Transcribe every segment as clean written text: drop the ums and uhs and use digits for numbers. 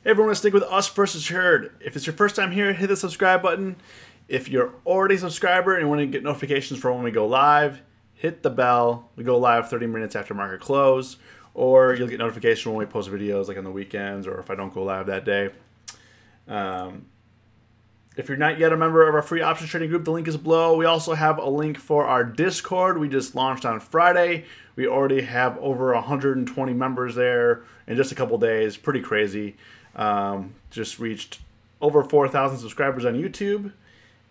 Everyone, stick with us versus Herd. If it's your first time here, hit the subscribe button. If you're already a subscriber and want to get notifications for when we go live, hit the bell. We go live 30 minutes after market close, or you'll get notification when we post videos like on the weekends or if I don't go live that day. If you're not yet a member of our free options trading group, the link is below. We also have a link for our Discord. We just launched on Friday. We already have over 120 members there in just a couple days. Pretty crazy. Just reached over 4,000 subscribers on YouTube.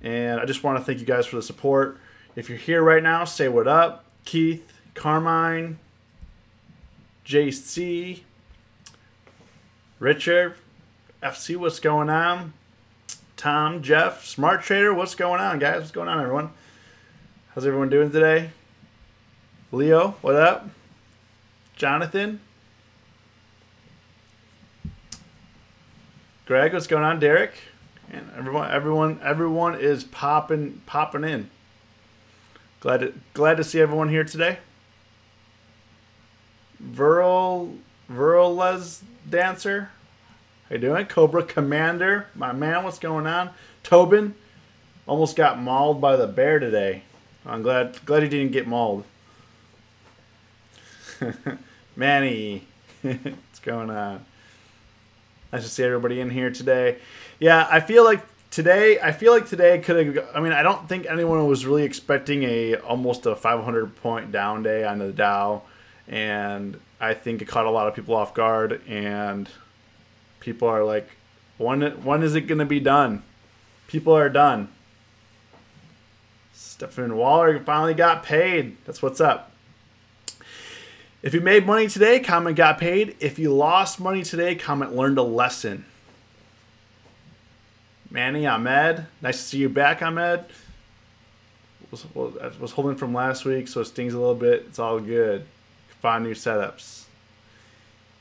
And I just want to thank you guys for the support. If you're here right now, say what up. Keith, Carmine, JC, Richard, FC, what's going on? Tom, Jeff, Smart Trader, what's going on, guys? What's going on, everyone? How's everyone doing today? Leo, what up? Jonathan? Greg, what's going on? Derek? And everyone is popping in. Glad to see everyone here today. Virles Dancer, how you doing? Cobra Commander, my man, what's going on? Tobin, almost got mauled by the bear today. I'm glad he didn't get mauled. Manny, what's going on? Nice to see everybody in here today. Yeah, I feel like today could have. I mean, I don't think anyone was really expecting almost a 500 point down day on the Dow, and I think it caught a lot of people off guard. And people are like, when is it going to be done? People are done. Stephen Waller finally got paid. That's what's up. If you made money today, comment got paid. If you lost money today, comment learned a lesson. Manny, Ahmed, nice to see you back, Ahmed. I was holding from last week, so it stings a little bit. It's all good. Find new setups.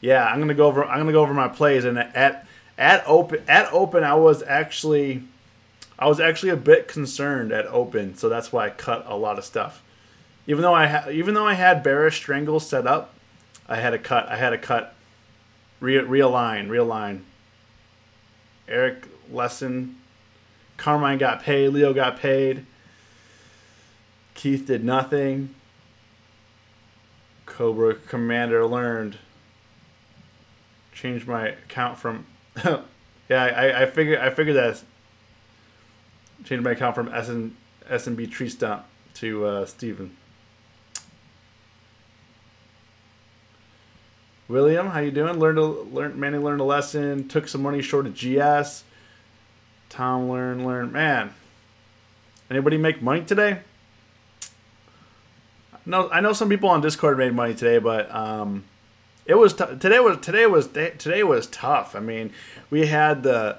Yeah, I'm gonna go over my plays, and at open I was actually a bit concerned at open, so that's why I cut a lot of stuff. Even though I had bearish strangle set up, I had to cut, realign. Eric Lesson, Carmine got paid, Leo got paid, Keith did nothing. Cobra Commander learned. Changed my account from yeah, I figured that. Changed my account from SMB Tree Stump to Steven. William, how you doing? Manny learned a lesson. Took some money short of GS. Tom learned. Man, anybody make money today? No, I know some people on Discord made money today, but it was today was tough. I mean, we had the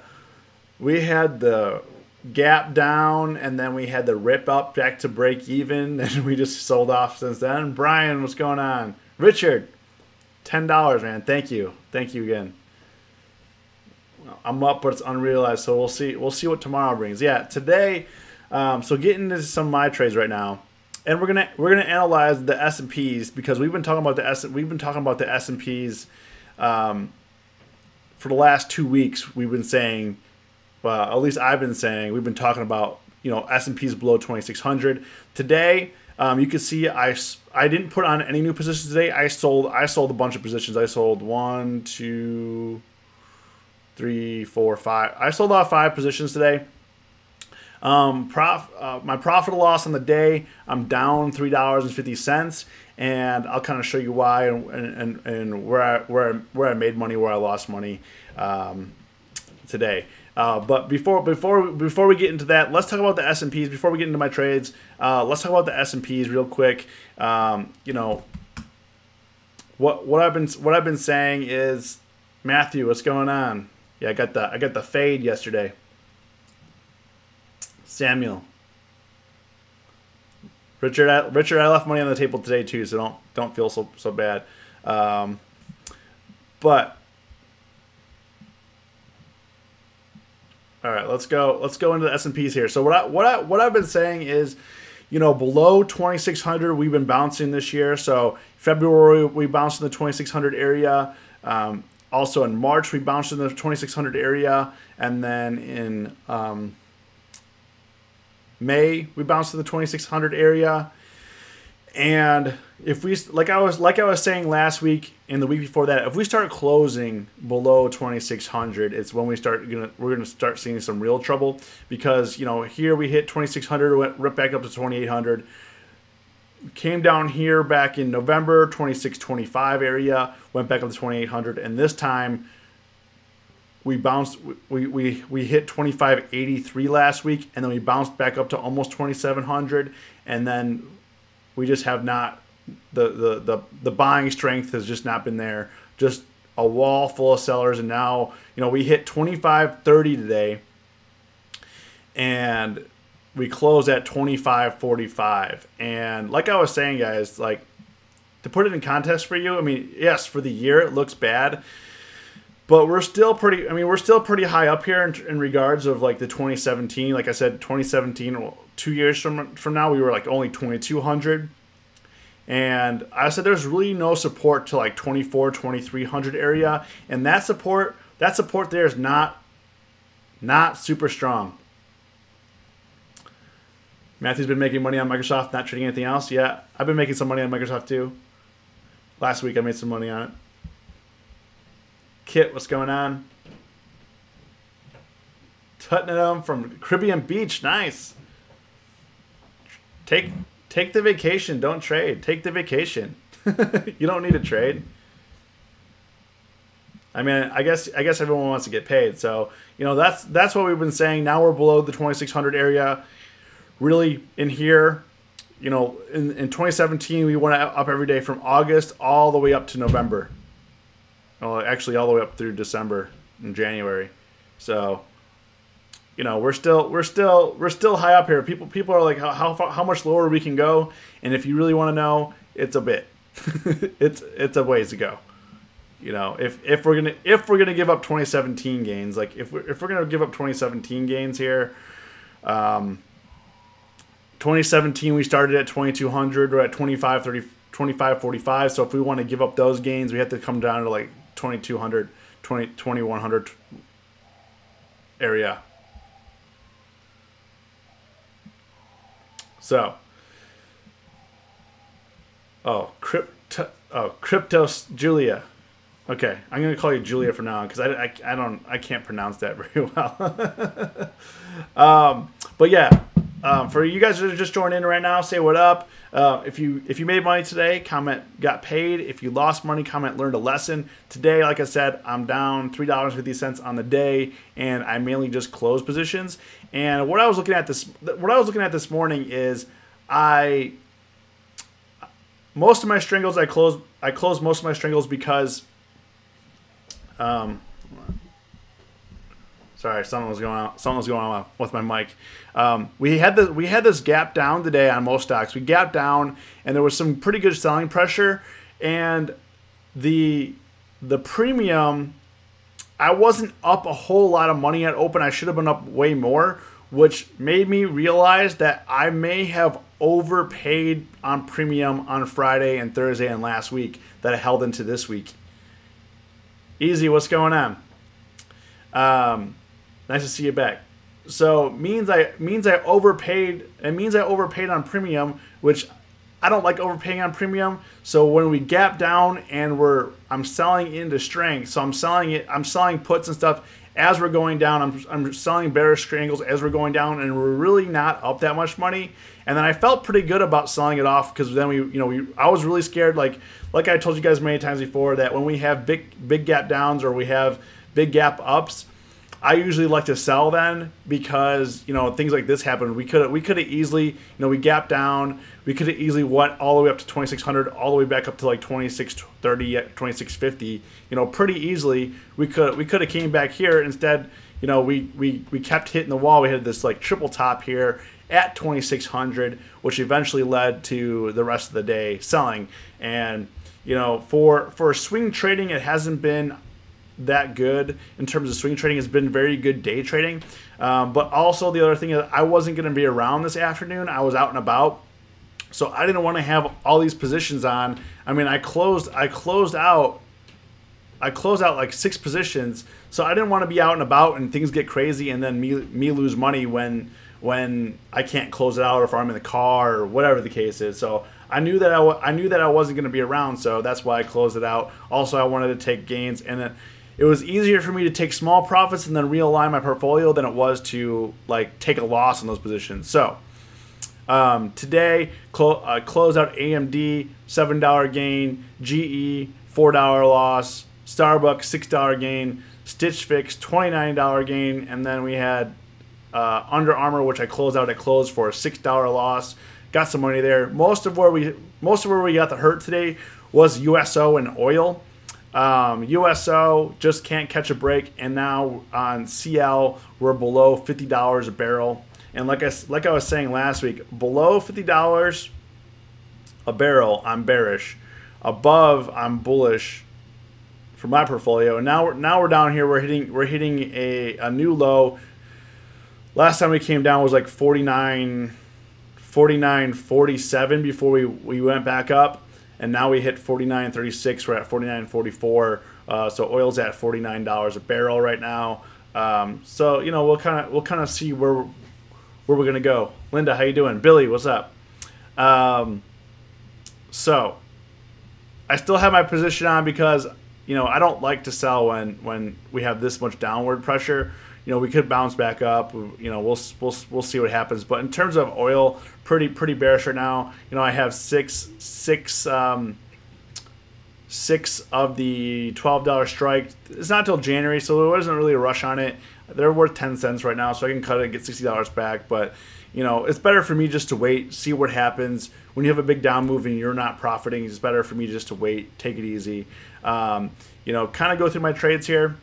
gap down, and then we had the rip up back to break even, and we just sold off since then. Brian, what's going on? Richard, $10, man. Thank you again. I'm up, but it's unrealized, so we'll see what tomorrow brings. Yeah, today. So getting into some of my trades right now. And we're gonna analyze the S&Ps because we've been talking about the S&Ps for the last 2 weeks. We've been saying, well, at least I've been saying, we've been talking about S&Ps below 2,600. Today, you can see I didn't put on any new positions today. I sold a bunch of positions. I sold 1, 2, 3, 4, 5. I sold off 5 positions today. My profit or loss on the day, I'm down $3.50, and I'll kind of show you why and where I made money, where I lost money today. But before we get into that, let's talk about the S&Ps. Before we get into my trades, let's talk about the S&Ps real quick. What I've been saying is, Matthew, what's going on? Yeah, I got the fade yesterday. Samuel, Richard, I left money on the table today too, so don't feel so bad. But all right, let's go into the S&Ps here. So what I've been saying is, below 2,600 we've been bouncing this year. So February we bounced in the 2,600 area. Also in March, we bounced in the 2600 area, and then in May, we bounced in the 2600 area. And if we, like I was saying last week and the week before that, if we start closing below 2600, it's when we're gonna start seeing some real trouble, because here we hit 2600, went right back up to 2800, came down here back in November, 2625 area, went back up to 2800, and this time we bounced. We hit 2583 last week, and then we bounced back up to almost 2700, and then we just have not, the buying strength has just not been there. Just a wall full of sellers, and now we hit 2530 today, and we close at 2545. And like I was saying, guys, like, to put it in context for you, I mean, yes, for the year it looks bad, but we're still pretty high up here in regards of like the 2017. Like I said, 2017, 2 years from now, we were like only 2200. And I said there's really no support to like 2300 area. And that support there is not super strong. Matthew's been making money on Microsoft, not trading anything else. Yeah, I've been making some money on Microsoft too. Last week I made some money on it. Kit, what's going on? Tottenham from Caribbean Beach, nice. Take the vacation, don't trade. Take the vacation. You don't need to trade. I mean, I guess everyone wants to get paid. So, that's what we've been saying. Now we're below the 2600 area. Really in here, in 2017 we went up every day from August all the way up to November. Well, actually all the way up through December and January. So, we're still high up here. People are like, how much lower we can go? And if you really want to know, it's a bit. it's a ways to go. If we're gonna give up 2017 gains, like if we're gonna give up 2017 gains here, 2017 we started at 2200, we're at 2545. So if we want to give up those gains, we have to come down to like 2200, 2100 area. So, Cryptos Julia. Okay, I'm gonna call you Julia from now on because I can't pronounce that very well. But yeah, for you guys that are just joining in right now, say what up. If you made money today, comment got paid. If you lost money, comment learned a lesson. Today, like I said, I'm down $3.50 on the day, and I mainly just closed positions. And what I was looking at this morning is most of my strangles I closed most of my strangles because sorry, something was going on with my mic. We had this gap down today on most stocks. We gapped down, and there was some pretty good selling pressure. And the premium, I wasn't up a whole lot of money at open. I should have been up way more, which made me realize that I may have overpaid on premium on Friday and Thursday and last week that I held into this week. Easy, what's going on? Nice to see you back. So means I overpaid. It means I overpaid on premium, which I don't like overpaying on premium. So when we gap down and I'm selling into strength, so I'm selling puts and stuff as we're going down. I'm selling bearish strangles as we're going down, and we're really not up that much money. And then I felt pretty good about selling it off because then I was really scared, like I told you guys many times before, that when we have big gap downs or we have big gap ups, I usually like to sell then because things like this happen. We could have easily we gapped down. We could have easily went all the way up to 2600, all the way back up to like 2630, 2650. Pretty easily. We could have came back here. Instead, we kept hitting the wall. We had this like triple top here at 2600, which eventually led to the rest of the day selling. And for swing trading, it hasn't been that good in terms of swing trading. Has been very good day trading, but also the other thing is I wasn't going to be around this afternoon. I was out and about, so I didn't want to have all these positions on. I mean, I closed out I close out like 6 positions, so I didn't want to be out and about and things get crazy and then me lose money when I can't close it out, or if I'm in the car or whatever the case is. So I knew that I wasn't going to be around, so that's why I closed it out. Also, I wanted to take gains, and it was easier for me to take small profits and then realign my portfolio than it was to like take a loss in those positions. So today, close out AMD, $7 gain, GE, $4 loss, Starbucks, $6 gain, Stitch Fix, $29 gain, and then we had Under Armour, which I closed out at close for a $6 loss. Got some money there. Most of where we got the hurt today was USO and oil. USO just can't catch a break, and now on CL we're below $50 a barrel. And like I was saying last week, below $50 a barrel, I'm bearish. Above, I'm bullish for my portfolio. And now we're down here. We're hitting a new low. Last time we came down was like 49.47 before we went back up, and now we hit 49.36. We're at 49.44. So oil's at $49 a barrel right now. So you know, we'll kind of see where we're gonna go. Linda, how you doing? Billy, what's up? So I still have my position on because, you know, I don't like to sell when we have this much downward pressure. You know, we could bounce back up. You know, we'll see what happens. But in terms of oil, pretty bearish right now. You know, I have six of the $12 strike. It's not until January, so there wasn't really a rush on it. They're worth 10 cents right now, so I can cut it and get $60 back. But, you know, it's better for me just to wait, see what happens. When you have a big down move and you're not profiting, it's better for me just to wait, take it easy. You know, kind of go through my trades here.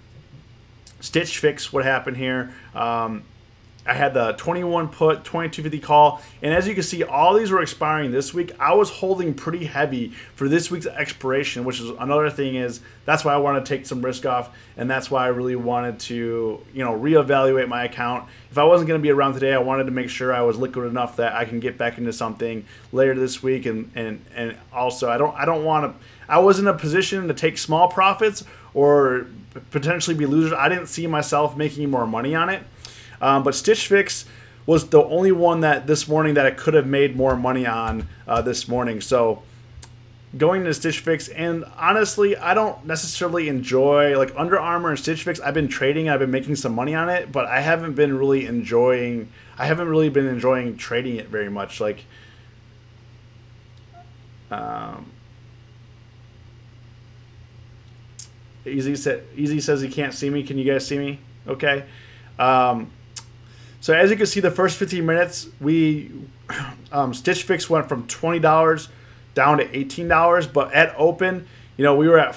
Stitch Fix, what happened here. I had the 21 put, 22.50 call, and as you can see, all these were expiring this week. I was holding pretty heavy for this week's expiration, which is another thing. Is that's why I wanted to take some risk off, and that's why I really wanted to, you know, reevaluate my account. If I wasn't going to be around today, I wanted to make sure I was liquid enough that I can get back into something later this week, and also I don't want to. I was in a position to take small profits or potentially be losers. I didn't see myself making more money on it. But Stitch Fix was the only one that this morning that I could have made more money on this morning. So going to Stitch Fix, and honestly, I don't necessarily enjoy like Under Armour and Stitch Fix. I've been trading, I've been making some money on it, but I haven't really been enjoying trading it very much. Like, Easy says he can't see me. Can you guys see me? Okay. So as you can see, the first 15 minutes, we Stitch Fix went from $20 down to $18. But at open, you know, we were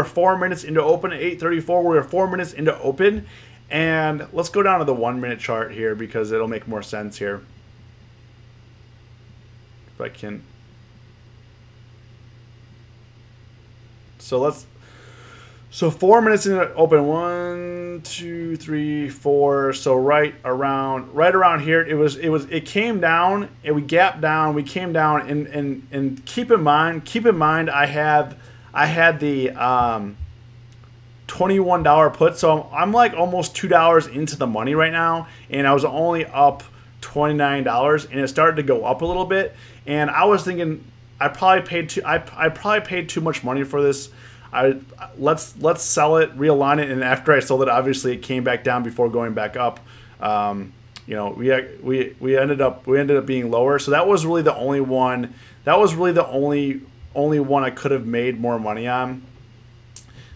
4 minutes into open at 8:34. We were 4 minutes into open, and let's go down to the 1 minute chart here because it'll make more sense here. If I can. So 4 minutes into open, 1, 2, 3, 4. So right around here, it came down and we gapped down. We came down and keep in mind, I had the $21 put, so I'm like almost $2 into the money right now, and I was only up $29, and it started to go up a little bit, and I was thinking I probably paid too much money for this. Let's sell it, realign it, and after I sold it, obviously it came back down before going back up. You know, we ended up being lower, so that was really the only one. That was really the only one I could have made more money on.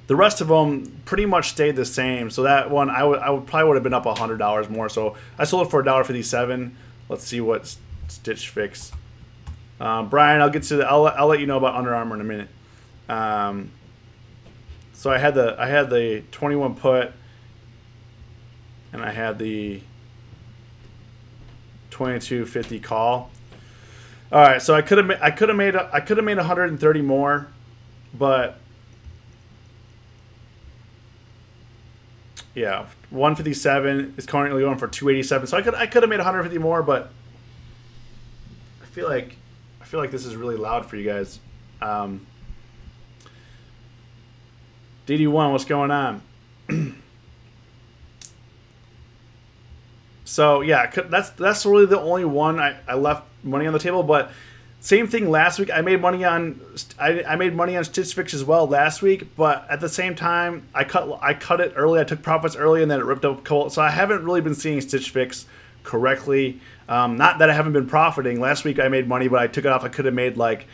The rest of them pretty much stayed the same. So that one I would probably would have been up $100 more. So I sold it for $1.57. Let's see what Stitch Fix. Brian, I'll let you know about Under Armour in a minute. So I had the 21 put, and I had the 22.50 call. All right, so I could have made 130 more, but yeah, 157 is currently going for 287. So I could have made 150 more, but I feel like this is really loud for you guys. DD1, what's going on? So yeah, that's really the only one I left money on the table. But same thing last week. I made money on Stitch Fix as well last week. But at the same time, I cut it early. I took profits early, and then it ripped up cold. So I haven't really been seeing Stitch Fix correctly. Not that I haven't been profiting. Last week I made money, but I took it off. I could have made like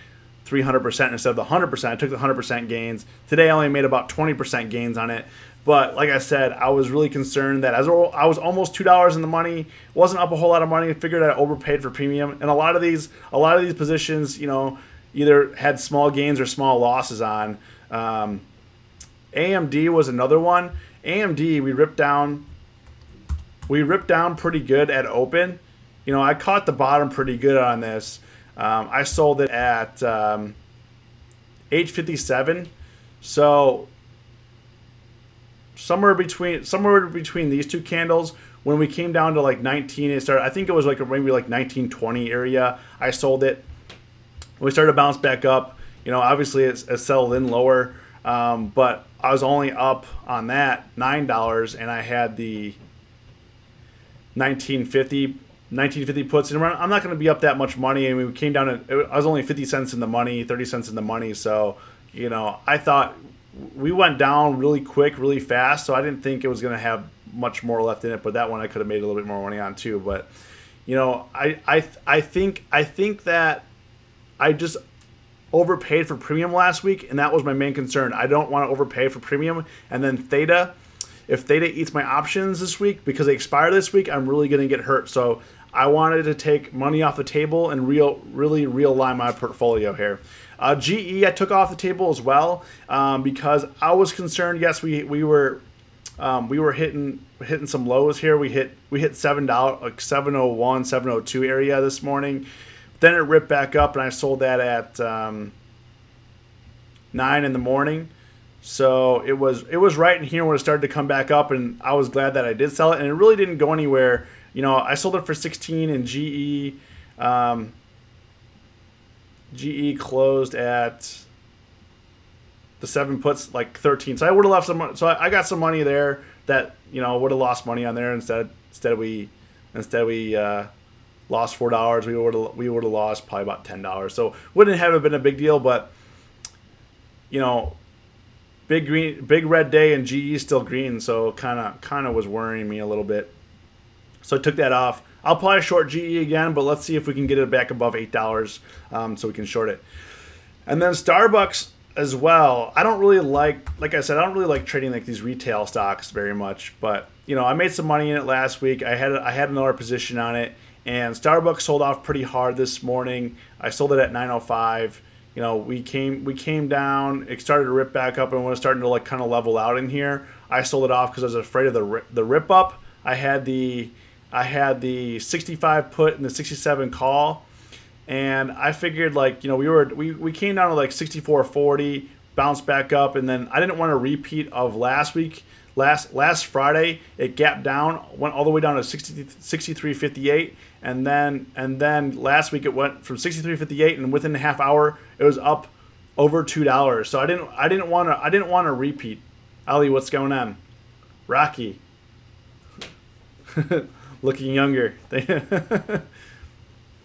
300% instead of the 100%. I took the 100% gains. Today I only made about 20% gains on it. But like I said, I was really concerned that as I was almost $2 in the money, wasn't up a whole lot of money. Figured I overpaid for premium, and a lot of these positions, you know, either had small gains or small losses on. AMD was another one. AMD we ripped down pretty good at open. You know, I caught the bottom pretty good on this. I sold it at 8.57, so somewhere between these two candles, when we came down to like 19, it started. I think it was like maybe like 1920 area. I sold it. We started to bounce back up. You know, obviously it settled in lower, but I was only up on that $9, and I had the 1950 puts, and I'm not going to be up that much money. I mean, we came down to, I was only 50 cents in the money, 30 cents in the money. So, you know, I thought we went down really quick, really fast. So I didn't think it was going to have much more left in it. But that one I could have made a little bit more money on too. But, you know, I think that I just overpaid for premium last week, and that was my main concern. I don't want to overpay for premium. And then Theta, if Theta eats my options this week because they expire this week, I'm really going to get hurt. So I wanted to take money off the table and really realign my portfolio here. GE I took off the table as well because I was concerned. Yes, we were hitting some lows here. We hit $7 like 701, 702 area this morning. Then it ripped back up, and I sold that at 9 in the morning. So it was right in here when it started to come back up, and I was glad that I did sell it, and it really didn't go anywhere. You know, I sold it for 16, and GE closed at the 7 puts like 13. So I would have left some money. So I got some money there that, you know, would have lost money on there. Instead we lost $4. We would have lost probably about $10. So wouldn't have been a big deal, but you know, big red day and GE still green, so kind of was worrying me a little bit. So I took that off. I'll probably short GE again, but let's see if we can get it back above $8 so we can short it. And then Starbucks as well. I don't really like I said, I don't really like trading like these retail stocks very much, but you know, I made some money in it last week. I had another position on it, and Starbucks sold off pretty hard this morning. I sold it at 9.05. You know, we came down. It started to rip back up, and when it was starting to like kind of level out in here, I sold it off because I was afraid of the rip up. I had the 65 put and the 67 call, and I figured, like, you know, we came down to like 64.40, bounced back up, and then I didn't want a repeat of last week. Last Friday it gapped down, went all the way down to 63.58, and then last week it went from 63.58, and within a half hour it was up over $2. So I didn't want a repeat. Ali, what's going on? Rocky looking younger.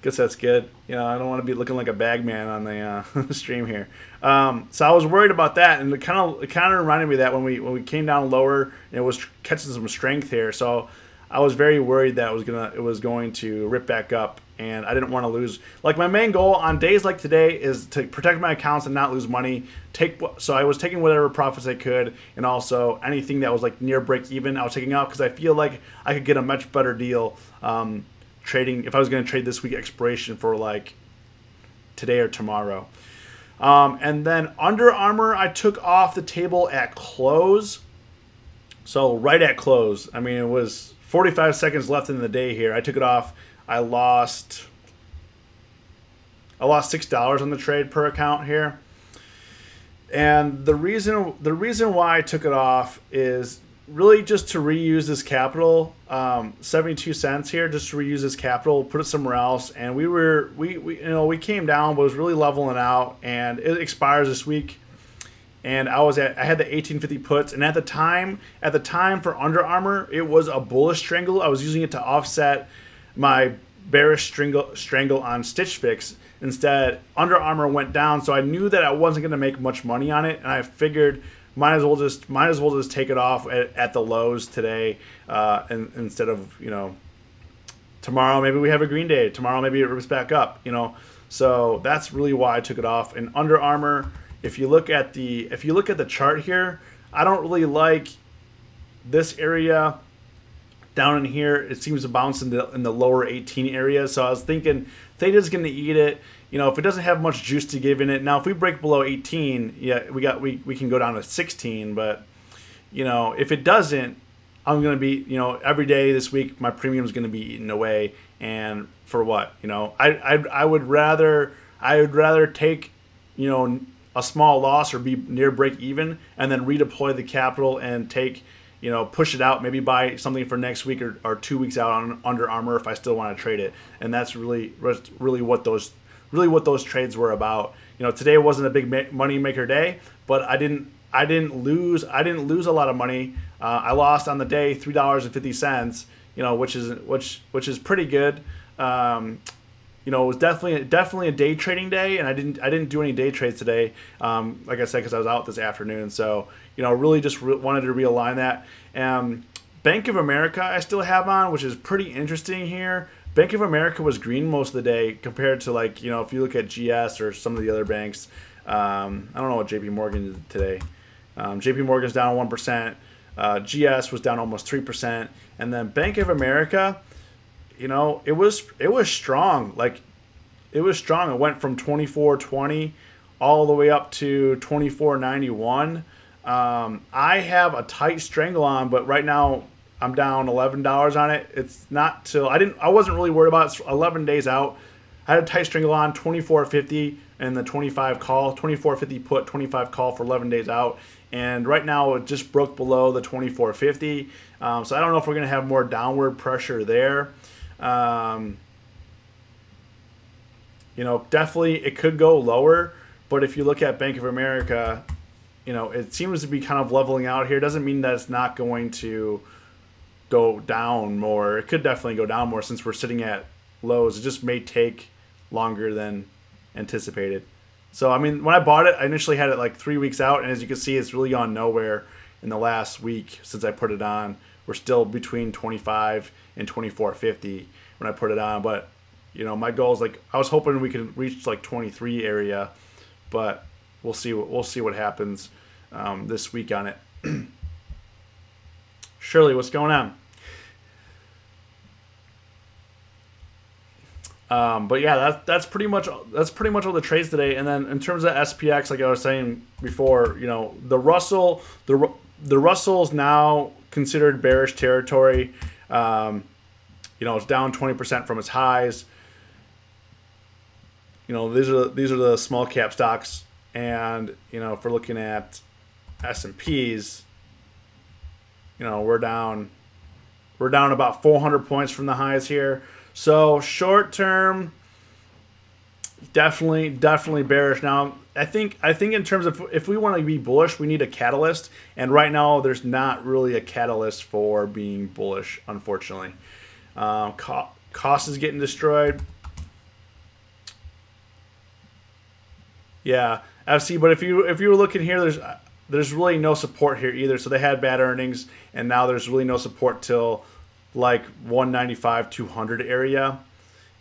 Guess that's good. You know, I don't want to be looking like a bag man on the stream here. So I was worried about that, and it kind of reminded me of that when we came down lower, and it was catching some strength here. So I was very worried that it was going to rip back up, and I didn't want to lose. Like, my main goal on days like today is to protect my accounts and not lose money. So I was taking whatever profits I could, and also anything that was like near break even, I was taking out because I feel like I could get a much better deal. Trading, if I was going to trade this week expiration for like today or tomorrow. And then Under Armour I took off the table at close. So right at close. I mean, it was 45 seconds left in the day here. I took it off. I lost $6 on the trade per account here. And the reason why I took it off is really just to reuse this capital, 72 cents here, just to reuse this capital, put it somewhere else. And we came down, but it was really leveling out, and it expires this week. and I had the 1850 puts, and at the time for Under Armour, it was a bullish strangle. I was using it to offset my bearish strangle on Stitch Fix. Instead, Under Armour went down, so I knew that I wasn't going to make much money on it, and I figured might as well just take it off at the lows today, and instead of, you know, tomorrow maybe we have a green day, tomorrow maybe it rips back up, you know. So that's really why I took it off. And Under Armour, if you look at the chart here, I don't really like this area down in here. It seems to bounce in the lower 18 area. So I was thinking Theta's going to eat it. You know, if it doesn't have much juice to give in it. Now, if we break below 18, yeah, we can go down to 16. But, you know, if it doesn't, I'm going to be, you know, every day this week, my premium is going to be eaten away. And for what? You know, I would rather take, you know, a small loss or be near break even and then redeploy the capital and take, you know, push it out, maybe buy something for next week or 2 weeks out on Under Armour if I still want to trade it. And that's really what those trades were about. You know, today wasn't a big money maker day, but I didn't lose a lot of money. I lost on the day $3.50, you know, which is pretty good. You know, it was definitely a day trading day, and I didn't do any day trades today, like I said, because I was out this afternoon. So, you know, really just wanted to realign that. Bank of America I still have on, which is pretty interesting here. Bank of America was green most of the day compared to, like, you know, if you look at GS or some of the other banks. I don't know what JP Morgan did today. JP Morgan's down 1%. GS was down almost 3%. And then Bank of America, you know, it was strong. Like, it was strong. It went from 24.20 all the way up to 24.91. I have a tight strangle on, but right now I'm down $11 on it. It's not till I wasn't really worried about it. It's 11 days out. I had a tight strangle on 24.50 and the 25 call, 24.50 put, 25 call for 11 days out. And right now it just broke below the 24.50. So I don't know if we're going to have more downward pressure there. You know, definitely it could go lower, but if you look at Bank of America, you know, it seems to be kind of leveling out here. Doesn't mean that it's not going to go down more. It could definitely go down more since we're sitting at lows. It just may take longer than anticipated. So, I mean, when I bought it, I initially had it like 3 weeks out, and as you can see, it's really gone nowhere in the last week since I put it on. We're still between 25 and 24.50 when I put it on, but, you know, my goal is, like, I was hoping we could reach like 23 area, but we'll see what happens this week on it. Shirley, what's going on? But yeah, that's pretty much all the trades today. And then in terms of SPX, like I was saying before, you know, the Russell's now considered bearish territory. You know, it's down 20% from its highs. You know, these are the small cap stocks, and, you know, if we're looking at S&Ps, you know, we're down about 400 points from the highs here. So short term, definitely bearish. Now, I think in terms of if we want to be bullish, we need a catalyst, and right now there's not really a catalyst for being bullish, unfortunately. Cost is getting destroyed. Yeah, FC. But if you were looking here, there's really no support here either. So they had bad earnings, and now there's really no support till like 195, 200 area.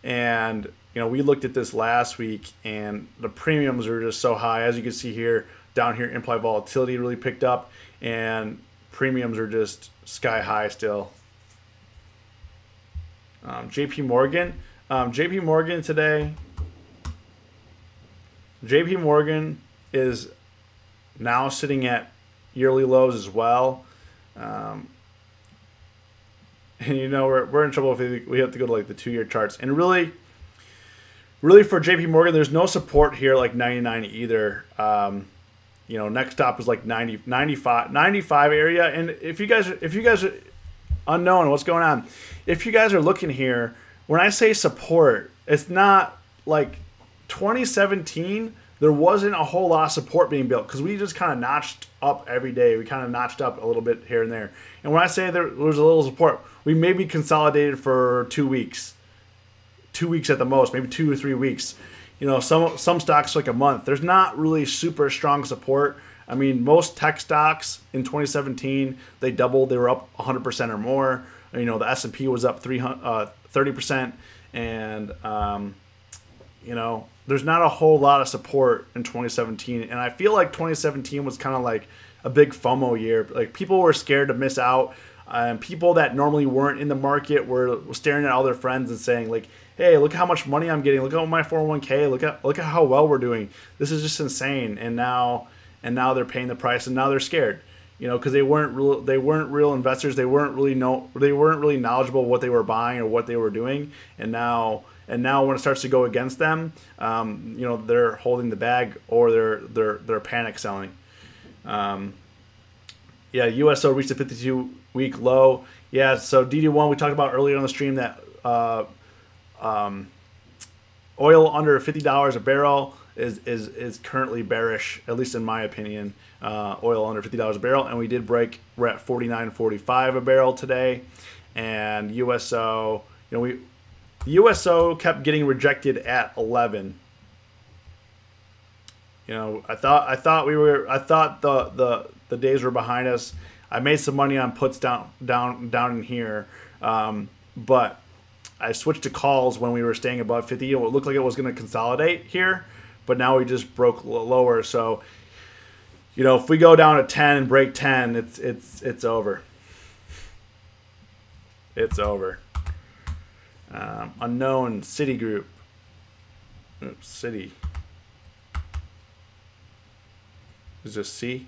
And, you know, we looked at this last week, and the premiums are just so high. As you can see here, down here, implied volatility really picked up, and premiums are just sky high still. JP Morgan today. JP Morgan is now sitting at yearly lows as well. And, you know, we're in trouble if we have to go to like the 2-year charts. And really for JP Morgan, there's no support here like 99 either. You know, next stop is like 95 area. And if you guys are unknown what's going on, if you guys are looking here, when I say support, it's not like 2017 there wasn't a whole lot of support being built because we just kind of notched up every day. We kind of notched up a little bit here and there. And when I say there was a little support, we maybe consolidated for 2 weeks. 2 weeks at the most, maybe 2 or 3 weeks. You know, some stocks like a month. There's not really super strong support. I mean, most tech stocks in 2017, they doubled. They were up 100% or more. You know, the S&P was up 30%. And, you know, there's not a whole lot of support in 2017. And I feel like 2017 was kind of like a big FOMO year. Like, people were scared to miss out. People that normally weren't in the market were staring at all their friends and saying, like, hey, look how much money I'm getting. Look at my 401k. Look at how well we're doing. This is just insane. And now they're paying the price, and now they're scared. You know, because they weren't real investors. They weren't really knowledgeable of what they were buying or what they were doing. And now when it starts to go against them, you know, they're holding the bag, or they're panic selling. Yeah, USO reached a 52-week low. Yeah, so DD1, we talked about earlier on the stream that oil under $50 a barrel is currently bearish, at least in my opinion. Oil under $50 a barrel, and we did break. We're at $49.45 a barrel today, and USO, you know, the USO kept getting rejected at 11. You know, I thought the days were behind us. I made some money on puts down in here, but I switched to calls when we were staying above 50. It looked like it was going to consolidate here, but now we just broke lower. So, you know, if we go down to 10 and break 10, it's over. It's over. Unknown Citigroup. Oops, Citi. Is this C?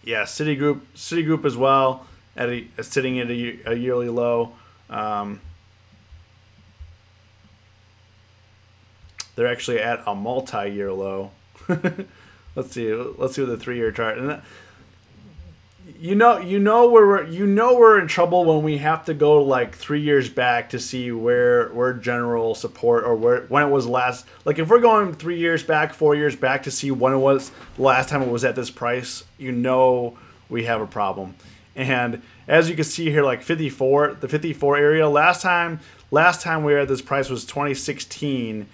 Yeah, Citigroup as well, sitting at a yearly low. They're actually at a multi-year low. Let's see what the 3-year chart. And you know we're in trouble when we have to go like 3 years back to see where general support, or when it was last. Like, if we're going 3 years back, 4 years back to see when it was the last time it was at this price, you know we have a problem. And as you can see here, like the 54 area, last time we were at this price was 2016,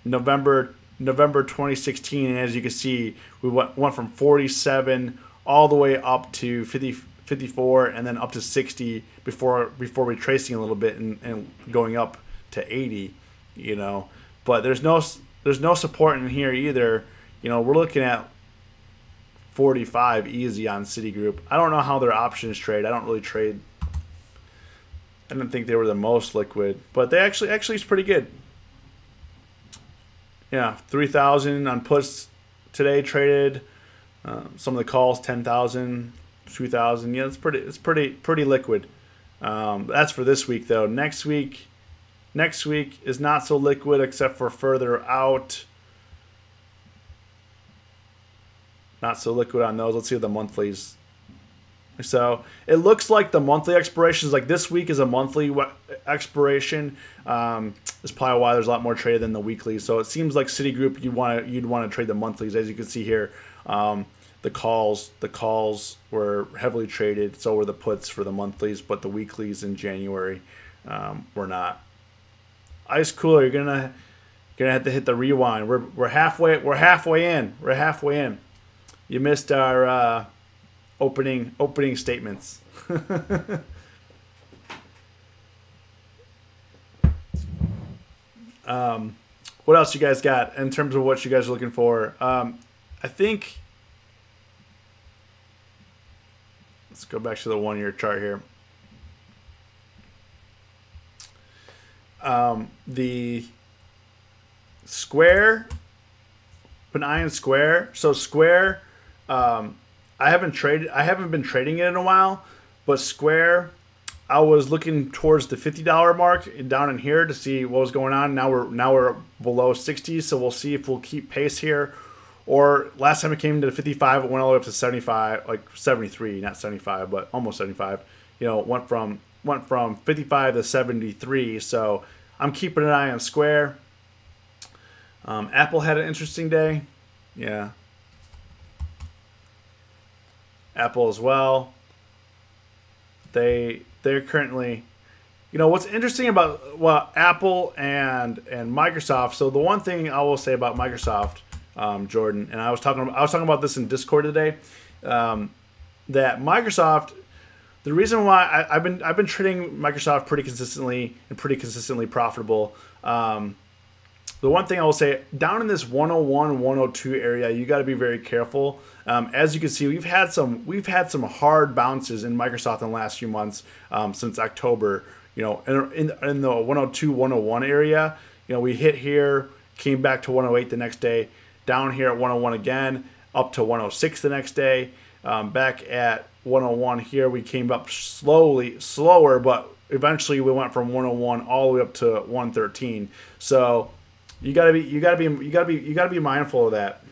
November 2016, and as you can see, we went from 47 all the way up to 54, and then up to 60 before retracing a little bit and going up to 80. You know, but there's no support in here either. You know, we're looking at 45 easy on Citigroup. I don't know how their options trade. I don't really trade. I didn't think they were the most liquid, but they actually is pretty good. Yeah, 3,000 on puts today traded. Some of the calls 10,000, 2,000. Yeah, it's pretty liquid. That's for this week though. Next week is not so liquid except for further out. Not so liquid on those. Let's see the monthlies. So it looks like the monthly expirations, like this week is a monthly expiration. That's probably why there's a lot more traded than the weekly. So it seems like Citigroup, you'd want to trade the monthlies. As you can see here, the calls were heavily traded. So were the puts for the monthlies, but the weeklies in January were not. Ice Cooler, you're gonna have to hit the rewind. We're halfway in. We're halfway in. You missed our opening statements. What else you guys got in terms of what you guys are looking for? I think, let's go back to the 1-year chart here. The Square, an eye on Square. So Square, I haven't been trading it in a while, but Square, I was looking towards the $50 mark down in here to see what was going on. Now we're below 60, so we'll see if we'll keep pace here. Or last time it came to 55, it went all the way up to 75, like 73, not 75, but almost 75. You know, it went from 55 to 73. So I'm keeping an eye on Square. Apple had an interesting day. Yeah. Apple as well. They're currently, what's interesting about Apple and Microsoft. So the one thing I will say about Microsoft, Jordan, and I was talking about this in Discord today, that Microsoft, the reason why I've been trading Microsoft pretty consistently profitable. The one thing I will say, down in this 101, 102 area, you got to be very careful. As you can see, we've had some hard bounces in Microsoft in the last few months, since October. In the 102, 101 area, we hit here, came back to 108 the next day, down here at 101 again, up to 106 the next day, back at 101 here. We came up slower, but eventually we went from 101 all the way up to 113. So you gotta be mindful of that.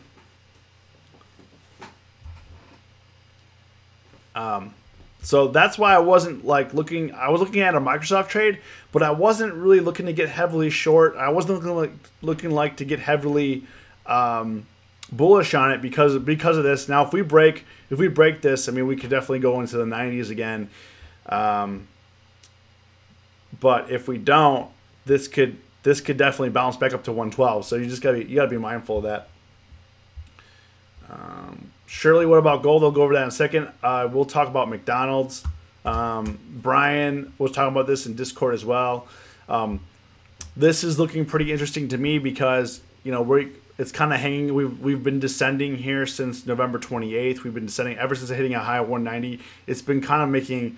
So that's why I wasn't looking. I was looking at a Microsoft trade, but I wasn't really looking to get heavily short. I wasn't looking to get heavily bullish on it because of this. Now, if we break this, I mean, we could definitely go into the 90s again. But if we don't, this could definitely bounce back up to 112. So you gotta be mindful of that. Shirley, what about gold? I'll go over that in a second. We'll talk about McDonald's. Brian was talking about this in Discord as well. This is looking pretty interesting to me because it's kind of hanging. We've been descending here since November 28th. We've been descending ever since hitting a high of 190. It's been kind of making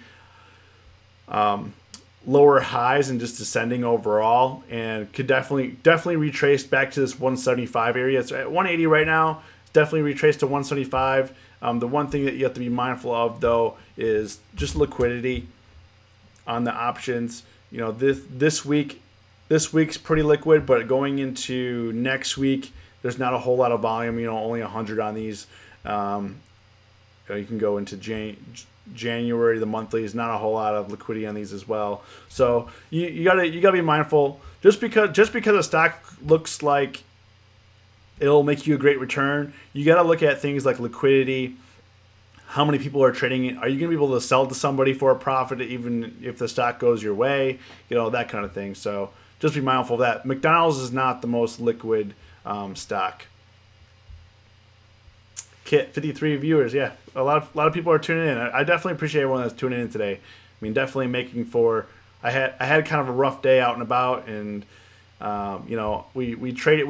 lower highs and just descending overall, and could definitely retrace back to this 175 area. It's at 180 right now. Definitely retrace to 175. The one thing that you have to be mindful of, though, is just liquidity on the options. This week's pretty liquid, but going into next week, there's not a whole lot of volume. Only 100 on these. You can go into January, the monthly is not a whole lot of liquidity on these as well. So you gotta be mindful. Just because a stock looks like it'll make you a great return, you got to look at things like liquidity, how many people are trading it, are you going to be able to sell to somebody for a profit even if the stock goes your way, that kind of thing. So just be mindful of that. McDonald's is not the most liquid stock. Kit, 53 viewers, yeah, a lot of people are tuning in. I definitely appreciate everyone that's tuning in today. I mean, definitely making for. I had kind of a rough day out and about, and we traded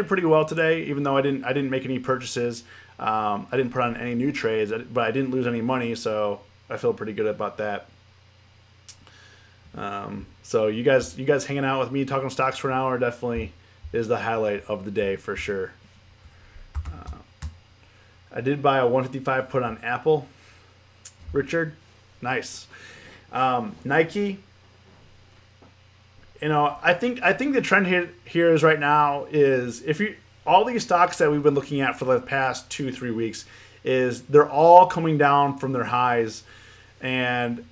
pretty well today, even though I didn't make any purchases. I didn't put on any new trades, but I didn't lose any money, so I feel pretty good about that. So you guys hanging out with me talking stocks for an hour definitely is the highlight of the day for sure. I did buy a 155 put on Apple. Richard, nice. Nike. I think the trend here is right now is all these stocks that we've been looking at for the past 2-3 weeks is they're all coming down from their highs, and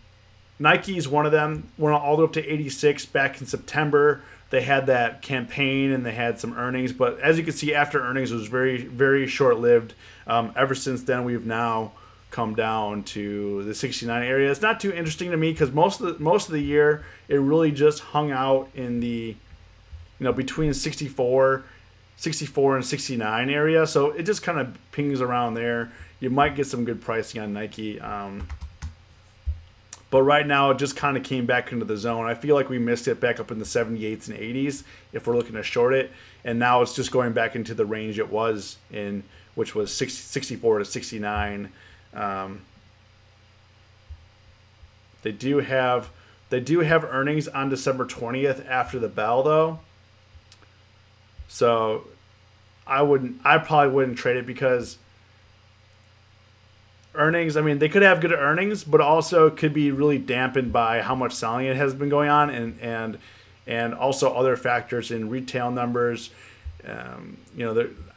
Nike's one of them. Went all the way up to 86 back in September. They had that campaign and they had some earnings, but as you can see, after earnings, it was very, very short-lived. Ever since then, we've now come down to the 69 area. It's not too interesting to me because most of the year it really just hung out in the between 64 and 69 area. So it just kind of pings around there. You might get some good pricing on Nike. But right now it just kind of came back into the zone. I feel like we missed it back up in the 78s and 80s if we're looking to short it. And now it's just going back into the range it was in, which was 64 to 69. They do have earnings on December 20th after the bell though. So I probably wouldn't trade it because earnings, I mean, they could have good earnings, but also could be really dampened by how much selling it has been going on and also other factors in retail numbers. I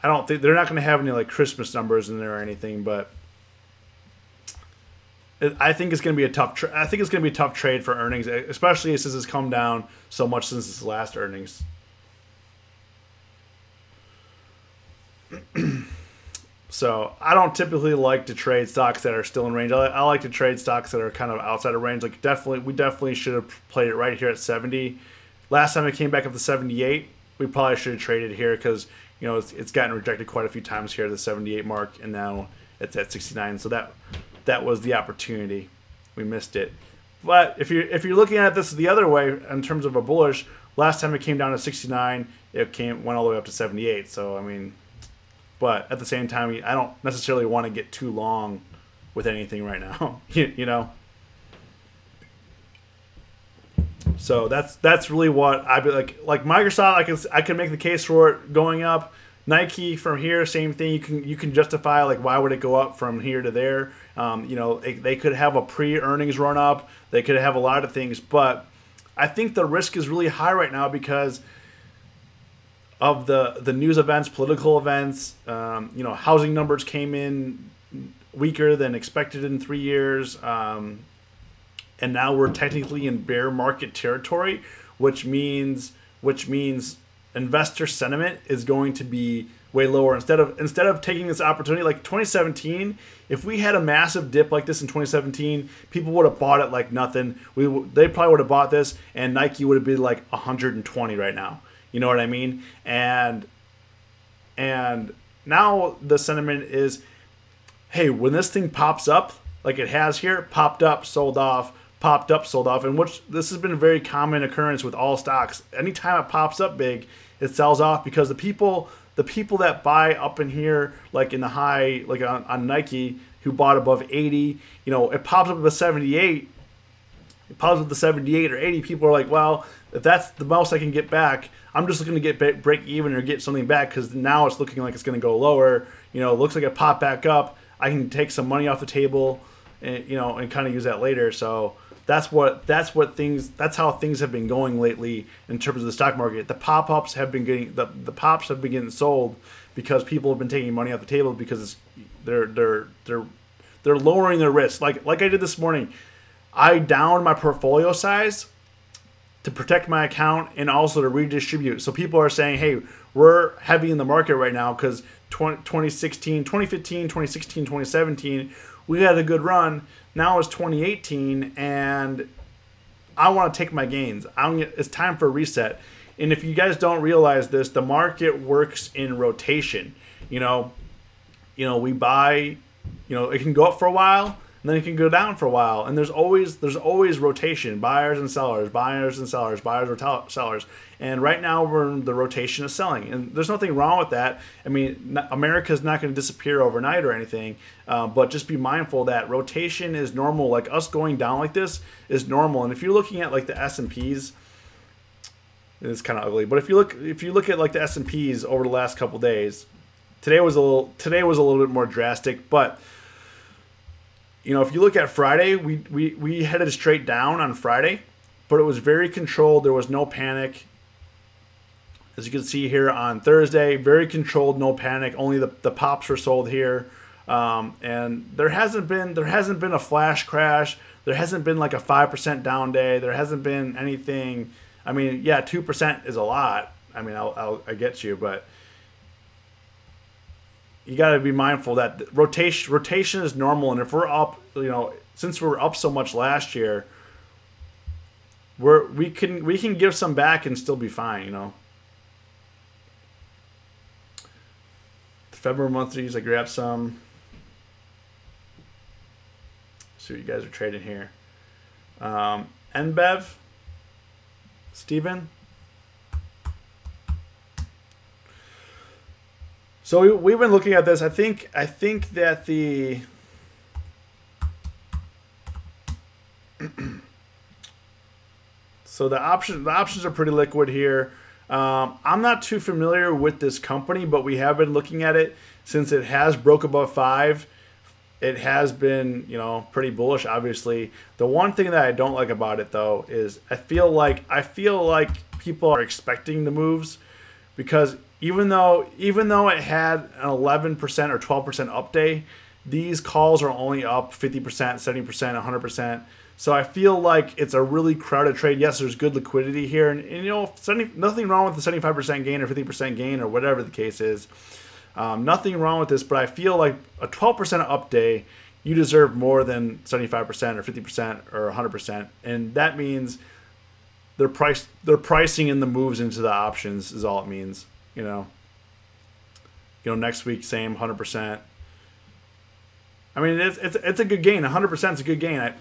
don't think they're not going to have any Christmas numbers in there or anything, but I think it's going to be a tough trade for earnings, especially since it's come down so much since its last earnings. So I don't typically like to trade stocks that are still in range. I like to trade stocks that are kind of outside of range. Like we definitely should have played it right here at 70. Last time it came back up to 78, we probably should have traded here because it's gotten rejected quite a few times here at the 78 mark, and now it's at 69. So that was the opportunity. We missed it. But if you're looking at this the other way in terms of a bullish, last time it came down to 69, went all the way up to 78. So I mean. But at the same time, I don't necessarily want to get too long with anything right now, So that's really what I'd be like. Like Microsoft, I can make the case for it going up. Nike from here, same thing. You can justify like why would it go up from here to there? They could have a pre-earnings run up. They could have a lot of things, but I think the risk is really high right now because of the news events, political events. Housing numbers came in weaker than expected in 3 years, and now we're technically in bear market territory, which means investor sentiment is going to be way lower. Instead of taking this opportunity, like 2017, if we had a massive dip like this in 2017, people would have bought it like nothing. They probably would have bought this, and Nike would have been like 120 right now. You know what I mean? And now the sentiment is, hey, when this thing pops up, like it has here, popped up, sold off, popped up, sold off, and this has been a very common occurrence with all stocks. Anytime it pops up big, it sells off because the people that buy up in here, like in the high, like on Nike, who bought above 80, it pops up to 78. It pops up to 78 or 80. People are like, well, if that's the most I can get back, I'm just looking to get break even or get something back because now it's looking like it's going to go lower. It looks like it popped back up. I can take some money off the table, and kind of use that later. So that's how things have been going lately in terms of the stock market. The pop-ups have been getting the pops have been getting sold because people have been taking money off the table because they're lowering their risk. Like I did this morning, I downed my portfolio size to protect my account and also to redistribute. So people are saying, hey, we're heavy in the market right now because 2015, 2016, 2017, we had a good run. Now it's 2018, and I want to take my gains. It's time for a reset. And if you guys don't realize this, the market works in rotation. We buy, it can go up for a while, and then it can go down for a while. And there's always rotation, buyers and sellers, buyers and sellers, buyers or sellers. And right now we're in the rotation of selling. And there's nothing wrong with that. I mean, America's not going to disappear overnight or anything. But just be mindful that rotation is normal. Like us going down like this is normal. And if you're looking at like the S&Ps, it's kind of ugly. But if you look at like the S&Ps over the last couple days, today was a little bit more drastic, but if you look at Friday, we headed straight down on Friday, but it was very controlled. There was no panic. As you can see here on Thursday, very controlled, no panic. Only the pops were sold here, and there hasn't been a flash crash. There hasn't been like a 5% down day. There hasn't been anything. I mean, yeah, 2% is a lot. I mean, I get you, but you got to be mindful that rotation is normal, and if we're up, since we're up so much last year, we can give some back and still be fine. The February monthlies, I grabbed some. See what you guys are trading here. NBEV, Steven. So we've been looking at this. I think that the so the options are pretty liquid here. I'm not too familiar with this company, but we have been looking at it since it has broke above 5. It has been, pretty bullish. Obviously, the one thing that I don't like about it though is I feel like people are expecting the moves because even though it had an 11% or 12% up day, these calls are only up 50%, 70%, 100%. So I feel like it's a really crowded trade. Yes, there's good liquidity here, and nothing wrong with the 75% gain or 50% gain or whatever the case is. Nothing wrong with this, but I feel like a 12% up day, you deserve more than 75% or 50% or 100%, and that means they're pricing in the moves into the options is all it means. Next week same 100%. I mean, it's a good gain. 100% is a good gain.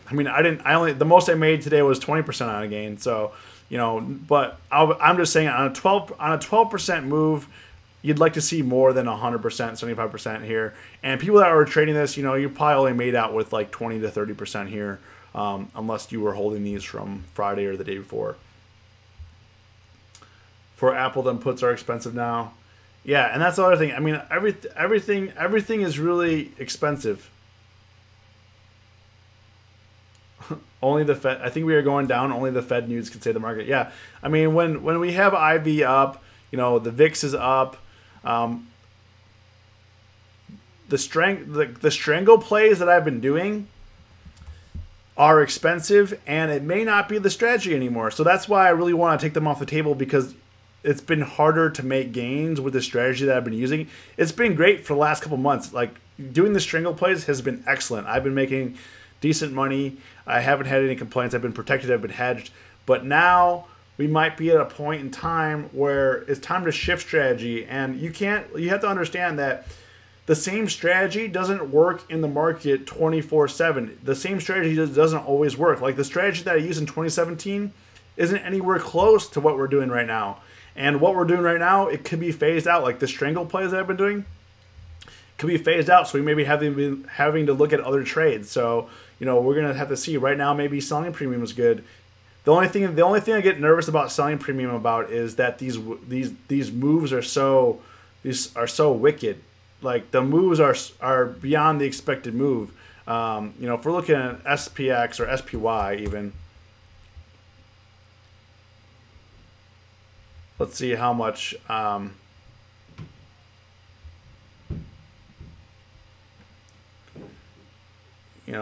The most I made today was 20% on a gain. So, but I'm just saying on a 12% move, you'd like to see more than 100%, 75% here. And people that are trading this, you probably only made out with like 20 to 30% here, unless you were holding these from Friday or the day before. For Apple, then puts are expensive now. Yeah, and that's the other thing. I mean, everything is really expensive. Only the Fed. I think we are going down. Only the Fed news can save the market. Yeah, I mean, when we have IV up, the VIX is up. The strangle plays that I've been doing are expensive, and it may not be the strategy anymore. So that's why I really want to take them off the table, because it's been harder to make gains with the strategy that I've been using. It's been great for the last couple months. Like, doing the strangle plays has been excellent. I've been making decent money. I haven't had any complaints. I've been protected. I've been hedged. But now we might be at a point in time where it's time to shift strategy. And you have to understand that the same strategy doesn't work in the market 24/7. The same strategy doesn't always work. Like, the strategy that I used in 2017 isn't anywhere close to what we're doing right now. And what we're doing right now, it could be phased out. Like the strangle plays that I've been doing could be phased out. So we may be having to look at other trades. So, we're going to have to see. Right now, maybe selling premium is good. The only thing I get nervous about selling premium about is that these moves are so wicked. Like, the moves are beyond the expected move. If we're looking at SPX or SPY even, let's see how much.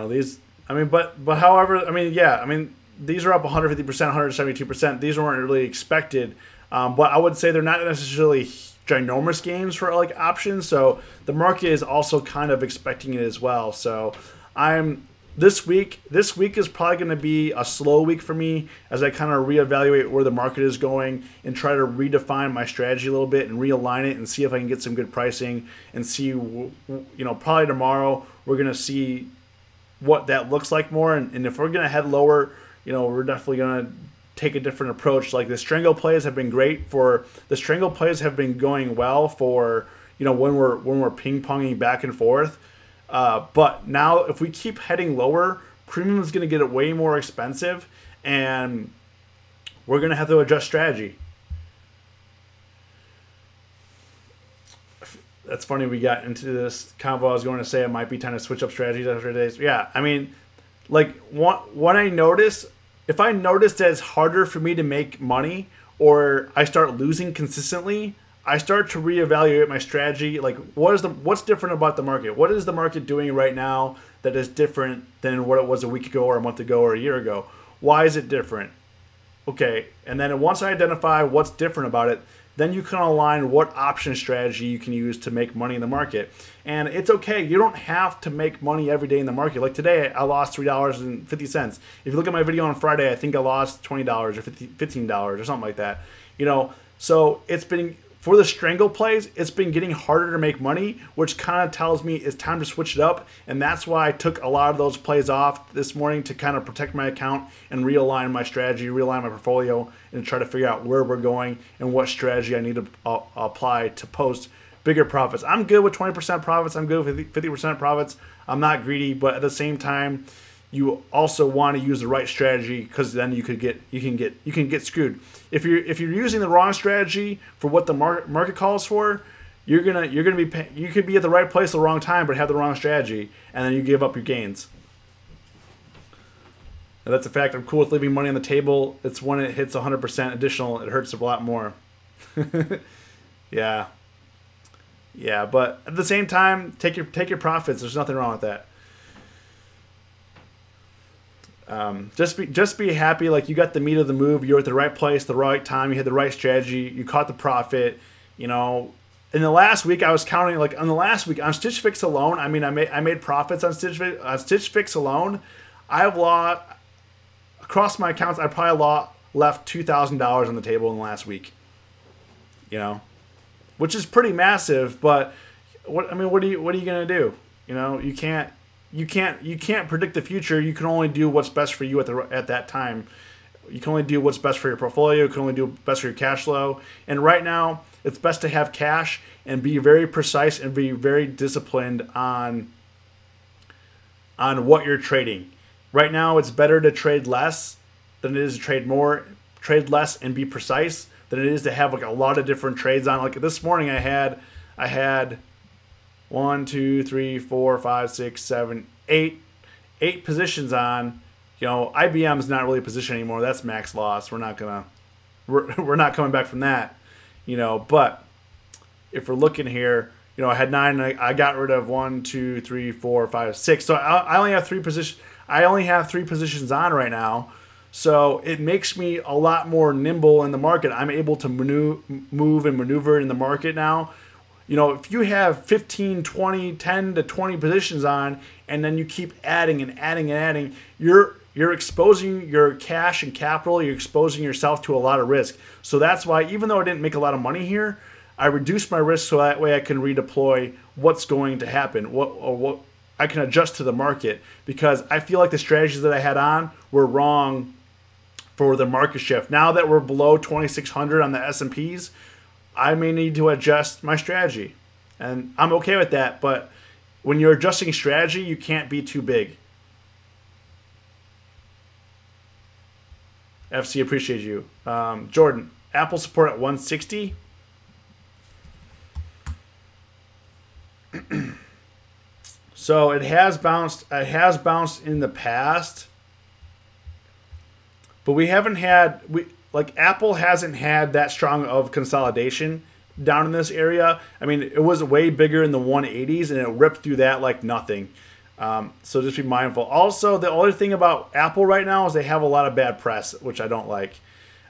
These. I mean, but however, I mean, yeah, I mean, these are up 150%, 172%. These weren't really expected, but I would say they're not necessarily ginormous gains for like options. So the market is also kind of expecting it as well. So this week is probably going to be a slow week for me as I kind of reevaluate where the market is going and try to redefine my strategy a little bit and realign it and see if I can get some good pricing and see, probably tomorrow we're going to see what that looks like more. And if we're going to head lower, we're definitely going to take a different approach. Like, the strangle plays have been great for the strangle plays have been going well for, when we're ping-ponging back and forth. But now if we keep heading lower, premium is going to get way more expensive, and we're going to have to adjust strategy. That's funny, we got into this convo. I was going to say it might be time to switch up strategies after days. Yeah, I mean, like, when I notice, if I notice that it's harder for me to make money or I start losing consistently, I start to reevaluate my strategy. Like, what's different about the market? What is the market doing right now that is different than what it was a week ago or a month ago or a year ago? Why is it different? Okay, and then once I identify what's different about it, then you can align what option strategy you can use to make money in the market. And it's okay. You don't have to make money every day in the market. Like today, I lost $3.50. If you look at my video on Friday, I think I lost $20 or $15 or something like that. So it's been, for the strangle plays, it's been getting harder to make money, which kind of tells me it's time to switch it up. And that's why I took a lot of those plays off this morning to kind of protect my account and realign my strategy, realign my portfolio, and try to figure out where we're going and what strategy I need to apply to post bigger profits. I'm good with 20% profits. I'm good with 50% profits. I'm not greedy, but at the same time, you also want to use the right strategy, because then you can get screwed. If you're using the wrong strategy for what the market calls for, you could be at the right place at the wrong time but have the wrong strategy, and then you give up your gains. And that's a fact. I'm cool with leaving money on the table. It's when it hits 100% additional, it hurts a lot more. Yeah, but at the same time, take your profits. There's nothing wrong with that. Just be happy, like you got the meat of the move. You're at the right place, the right time. You had the right strategy. You caught the profit. in the last week, I was counting, like, on the last week, on Stitch Fix alone, I mean, I made profits on Stitch Fix alone. I've lost, across my accounts, I probably left $2,000 on the table in the last week. You know? Which is pretty massive, but what are you gonna do? You know, you can't predict the future. You can only do what's best for you at that time. You can only do what's best for your portfolio. You can only do best for your cash flow. And right now, it's best to have cash and be very precise and be very disciplined on what you're trading. Right now, it's better to trade less than it is to trade more. Trade less and be precise than it is to have like a lot of different trades on. Like this morning, I had 1, 2, 3, 4, 5, 6, 7, 8 positions on. You know, IBM is not really a position anymore. That's max loss. We're not coming back from that. You know, but if we're looking here, you know, I had 9. I got rid of 1, 2, 3, 4, 5, 6. So I only have 3 positions. I only have 3 positions on right now. So it makes me a lot more nimble in the market. I'm able to move and maneuver in the market now. You know, if you have 15, 20, 10 to 20 positions on, and then you keep adding and adding and adding, you're exposing your cash and capital. You're exposing yourself to a lot of risk. So that's why, even though I didn't make a lot of money here, I reduced my risk so that way I can redeploy what's going to happen, what I can adjust to the market, because I feel like the strategies that I had on were wrong for the market shift. Now that we're below 2,600 on the S&Ps, I may need to adjust my strategy. And I'm okay with that, but when you're adjusting strategy, you can't be too big. FC, appreciate you. Jordan, Apple support at 160. So it has bounced. It has bounced in the past, but we haven't had Apple hasn't had that strong of consolidation down in this area. I mean, it was way bigger in the 180s, and it ripped through that like nothing. So just be mindful. Also, the other thing about Apple right now is they have a lot of bad press, which I don't like.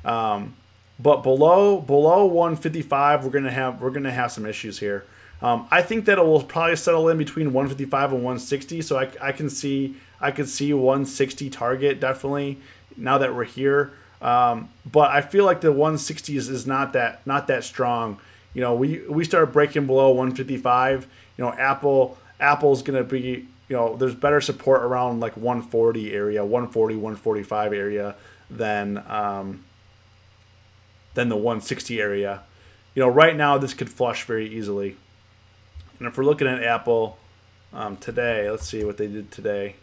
But below 155, we're gonna have some issues here. I think that it will probably settle in between 155 and 160. So I can see 160 target definitely now that we're here. But I feel like the 160s is not that strong. You know, we start breaking below 155. You know, Apple's gonna be, you know, there's better support around like 140 area, 140, 145 area than the 160 area. You know, right now this could flush very easily. And if we're looking at Apple today, let's see what they did today.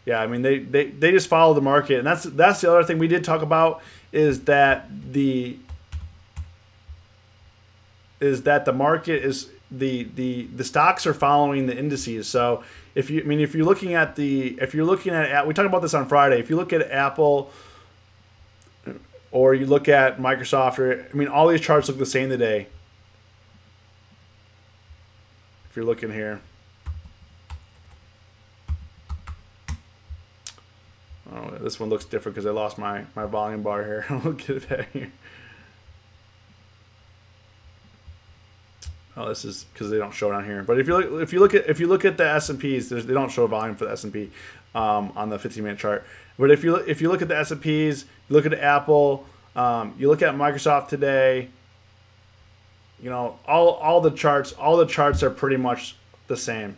Yeah, I mean they just follow the market, and that's the other thing we did talk about is that the market is the stocks are following the indices. So if you're looking at we talked about this on Friday. If you look at Apple or you look at Microsoft, all these charts look the same today. If you're looking here. Oh, this one looks different because I lost my volume bar here. I'll get it back here. Oh, this is because they don't show it on here. But if you look at the S&Ps, they don't show volume for the S&P on the 15-minute chart. But if you look at the S&Ps, you look at Apple, you look at Microsoft today. You know, all the charts are pretty much the same.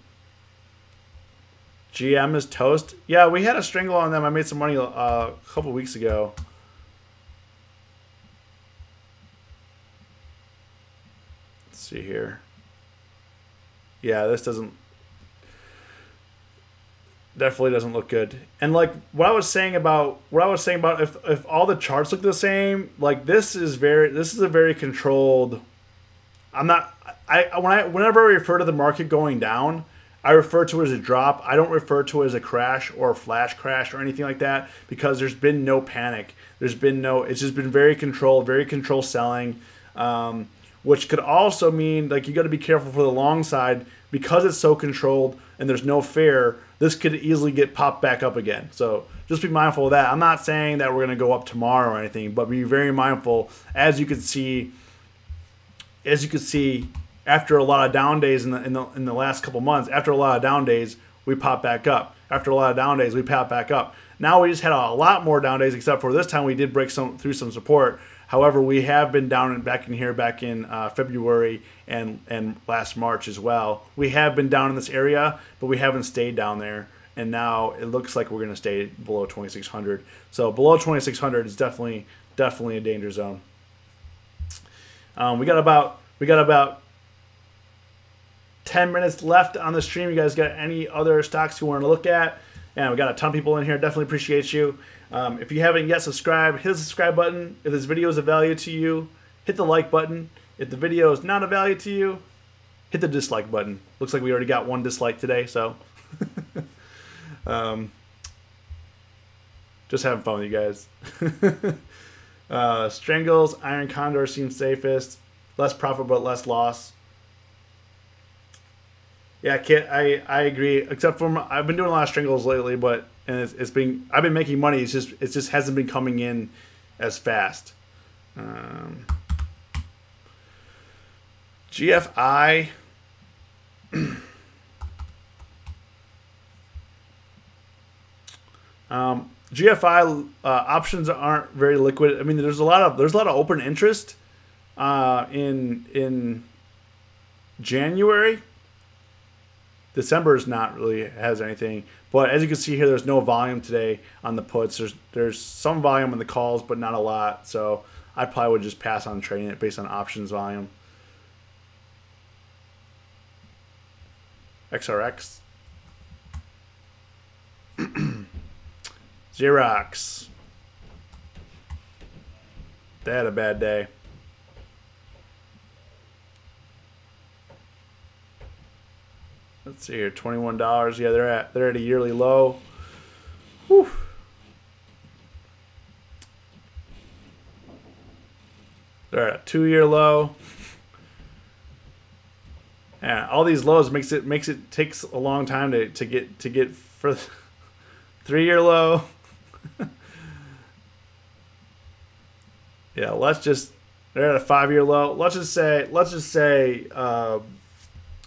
GM is toast. Yeah, we had a strangle on them. I made some money a couple weeks ago. Let's see here. Yeah, this definitely doesn't look good. And like what I was saying about if all the charts look the same, like this is a very controlled. Whenever I refer to the market going down, I refer to it as a drop. I don't refer to it as a crash or a flash crash or anything like that, because there's been no panic. It's just been very controlled selling, which could also mean like you got to be careful for the long side, because it's so controlled and there's no fear, this could easily get popped back up again. So just be mindful of that. I'm not saying that we're going to go up tomorrow or anything, but be very mindful. As you can see, after a lot of down days in the last couple months, after a lot of down days, we pop back up. After a lot of down days, we pop back up. Now we just had a lot more down days, except for this time we did break through some support. However, we have been down back in February and last March as well. We have been down in this area, but we haven't stayed down there. And now it looks like we're going to stay below 2,600. So below 2,600 is definitely a danger zone. We got about 10 minutes left on the stream. You guys got any other stocks you want to look at? And we got a ton of people in here. Definitely appreciate you. If you haven't yet subscribed, hit the subscribe button. If this video is of value to you, hit the like button. If the video is not of value to you, hit the dislike button. Looks like we already got one dislike today, so just having fun with you guys. Strangles, Iron Condor seems safest. Less profit but less loss. Yeah, I agree. Except for I've been doing a lot of Strangles lately, but I've been making money. It just hasn't been coming in as fast. GFI. GFI options aren't very liquid. I mean, there's a lot of open interest in January. December is not really has anything, but as you can see here, there's no volume today on the puts. There's some volume on the calls, but not a lot. So I probably would just pass on trading it based on options volume. XRX. Xerox. They had a bad day. Let's see here, $21. Yeah, they're at a yearly low. Whew. They're at a 2-year low. Yeah, all these lows makes it takes a long time to get for 3-year low. Yeah, they're at a 5-year low. Let's just say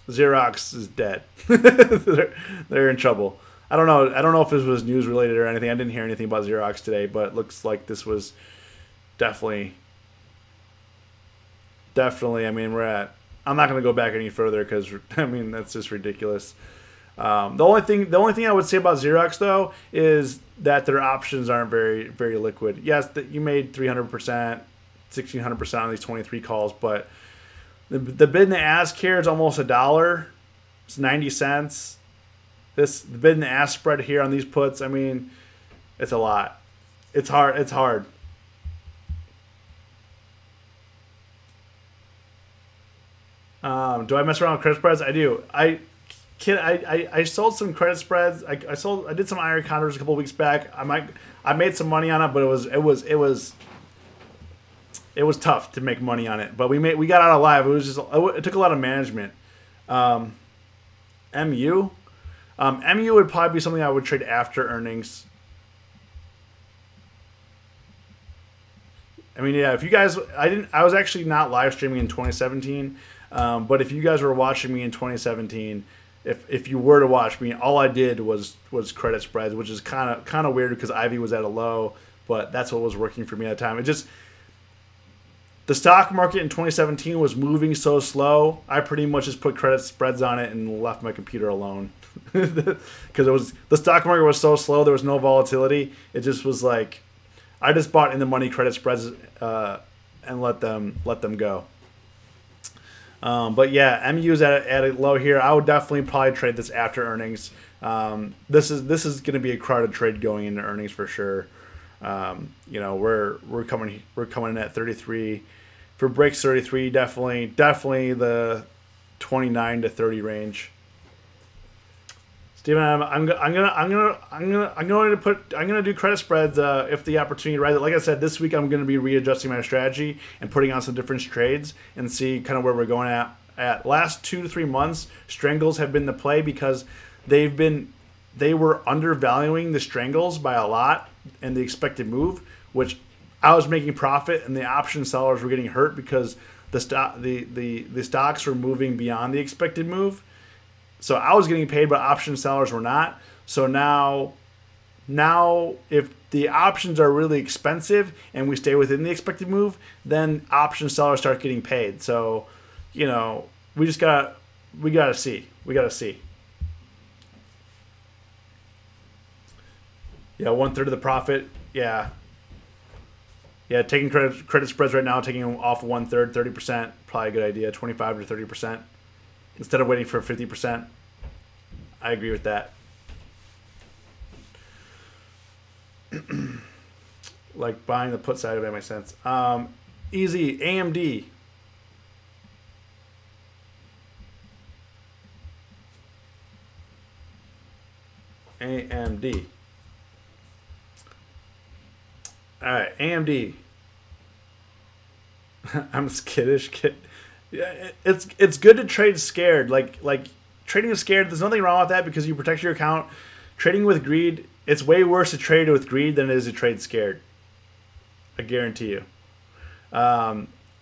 Xerox is dead. They're in trouble. I don't know if this was news related or anything. I didn't hear anything about Xerox today, but it looks like this was definitely. I mean, I'm not going to go back any further because I mean that's just ridiculous. The only thing I would say about Xerox though is that their options aren't very very liquid. Yes, that you made 300%, 1,600% on these 23 calls, but the bid and the ask here is almost $1. It's 90 cents. The bid and the ask spread here on these puts, I mean, it's a lot. It's hard. Do I mess around with credit spreads? I do. I sold some credit spreads. I did some Iron Condors a couple weeks back. I made some money on it, but it was tough to make money on it. But we got out alive. It took a lot of management. MU would probably be something I would trade after earnings. I mean, yeah, if you guys, I was actually not live streaming in 2017. But if you guys were watching me in 2017, if you were to watch me, all I did was credit spreads, which is kind of weird because Ivy was at a low, but that's what was working for me at the time. The stock market in 2017 was moving so slow, I pretty much just put credit spreads on it and left my computer alone. Because the stock market was so slow, there was no volatility. It just was like, I just bought in the money credit spreads and let them go. But yeah, MU is at a low here. I would definitely probably trade this after earnings. This is going to be a crowded trade going into earnings for sure. We're coming in at 33 for breaks 33. Definitely the 29 to 30 range. Steven, I'm going to do credit spreads if the opportunity arises. Like I said, this week I'm going to be readjusting my strategy and putting on some different trades and see kind of where we're going at. Last 2 to 3 months, strangles have been the play because they were undervaluing the strangles by a lot and the expected move, which I was making profit, and the option sellers were getting hurt because the stocks were moving beyond the expected move. So I was getting paid, but option sellers were not. So now if the options are really expensive and we stay within the expected move, then option sellers start getting paid. So, we gotta see. We gotta see. Yeah, 1/3 of the profit. Yeah. Yeah, taking credit spreads right now, taking them off 1/3, 30%, probably a good idea. 25 to 30% instead of waiting for 50%. I agree with that. Like buying the put side of it makes sense. Easy AMD. AMD. All right, AMD. I'm skittish. Yeah, it's good to trade scared. Like trading scared. There's nothing wrong with that because you protect your account. Trading with greed, it's way worse to trade with greed than it is to trade scared. I guarantee you.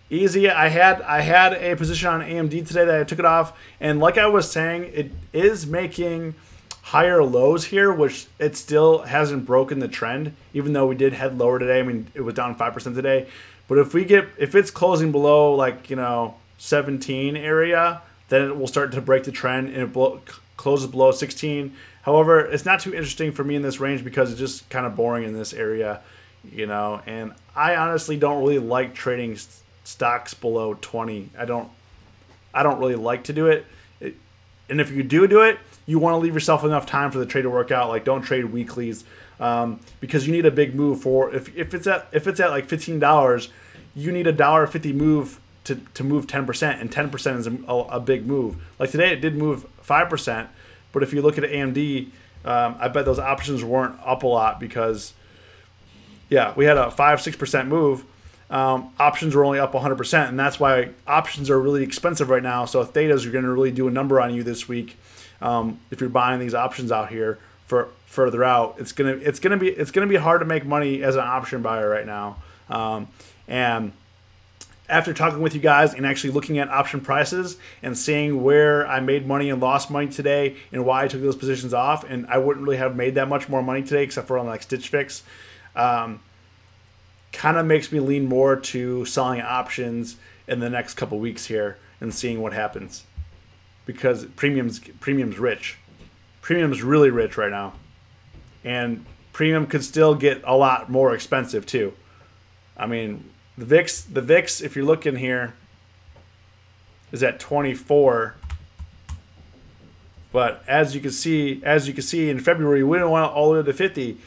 Easy. I had a position on AMD today that I took it off, and like I was saying, it is making higher lows here, which it still hasn't broken the trend, even though we did head lower today. I mean, it was down 5% today. But if it's closing below 17 area, then it will start to break the trend, and it closes below 16. However, it's not too interesting for me in this range because it's just kind of boring in this area, and I honestly don't really like trading stocks below 20. I don't really like to do it. And if you do it, you want to leave yourself enough time for the trade to work out. Like, don't trade weeklies because you need a big move for if it's at like $15, you need a $1.50 move to move 10%, and 10% is a big move. Like today, it did move 5%, but if you look at AMD, I bet those options weren't up a lot because, yeah, we had a 5-6% move. Options were only up 100%, and that's why options are really expensive right now. So thetas are going to really do a number on you this week. If you're buying these options out here for further out, it's gonna be hard to make money as an option buyer right now. And after talking with you guys and actually looking at option prices and seeing where I made money and lost money today and why I took those positions off, and I wouldn't really have made that much more money today except for on like Stitch Fix, kind of makes me lean more to selling options in the next couple weeks here and seeing what happens. Because premium's rich. Premium's really rich right now. And premium could still get a lot more expensive too. I mean, the VIX, if you're looking here, is at 24. But as you can see in February, we don't want all the way to 50.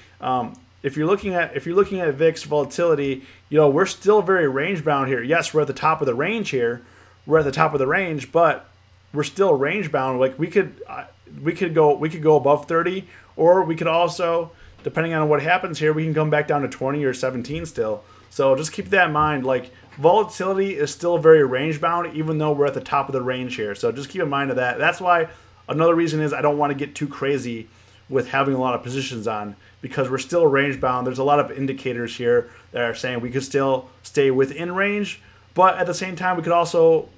If you're looking at VIX volatility, we're still very range bound here. Yes, we're at the top of the range here. We're at the top of the range, but we're still range bound. Like we could go above 30, or we could also, depending on what happens here, we can come back down to 20 or 17 still. So just keep that in mind. Like, volatility is still very range bound, even though we're at the top of the range here. So just keep in mind of that. That's why another reason is I don't want to get too crazy with having a lot of positions on, because we're still range bound. There's a lot of indicators here that are saying we could still stay within range, but at the same time we could also,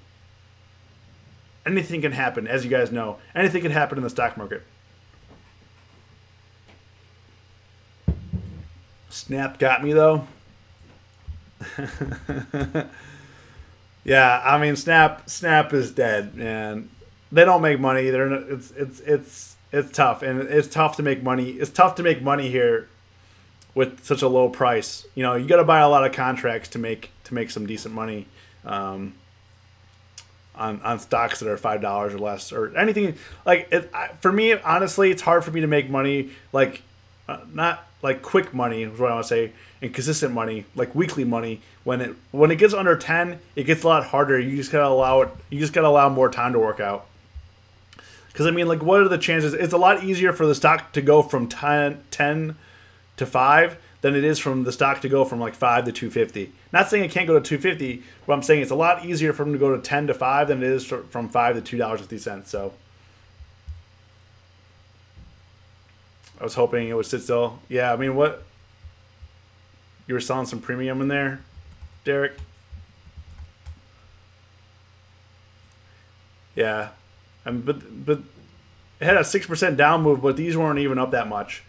anything can happen, as you guys know. Anything can happen in the stock market. Snap got me though. Yeah, I mean Snap is dead, and they don't make money. It's tough, and it's tough to make money. It's tough to make money here with such a low price. You got to buy a lot of contracts to make some decent money on stocks that are $5 or less, or anything like it. For me, honestly, it's hard for me to make money not like quick money is what I want to say, and consistent money, like weekly money. When it gets under 10, it gets a lot harder. You just gotta allow more time to work out. Because I mean, what are the chances? It's a lot easier for the stock to go from 10 to 5 than it is from the stock to go from like 5 to 250. Not saying it can't go to 250, but I'm saying it's a lot easier for them to go to 10 to 5 than it is from 5 to $2.50. So I was hoping it would sit still. Yeah, I mean, what? You were selling some premium in there, Derek? Yeah, but it had a 6% down move, but these weren't even up that much.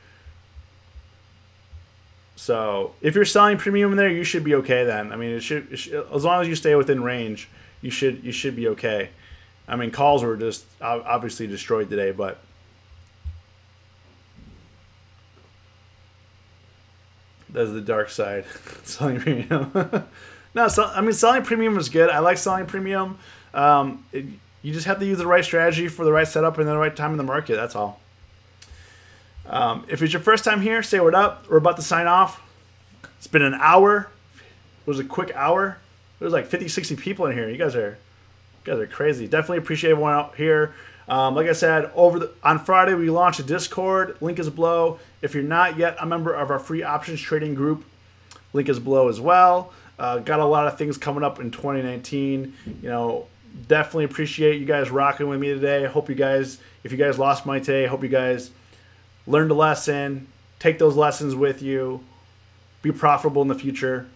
So if you're selling premium in there, you should be okay then. I mean, it should as long as you stay within range, you should be okay. I mean, calls were just obviously destroyed today, but that's the dark side. Selling premium. No, I mean, selling premium is good. I like selling premium. You just have to use the right strategy for the right setup and the right time in the market. That's all. If it's your first time here, say what up. We're about to sign off. It's been an hour. It was a quick hour. There's like 50, 60 people in here. You guys are crazy. Definitely appreciate everyone out here. Like I said, on Friday we launched a Discord. Link is below. If you're not yet a member of our free options trading group, link is below as well. Got a lot of things coming up in 2019. You know, definitely appreciate you guys rocking with me today. I hope you guys, if you guys lost money today, I hope you guys learned a lesson. Take those lessons with you. Be profitable in the future.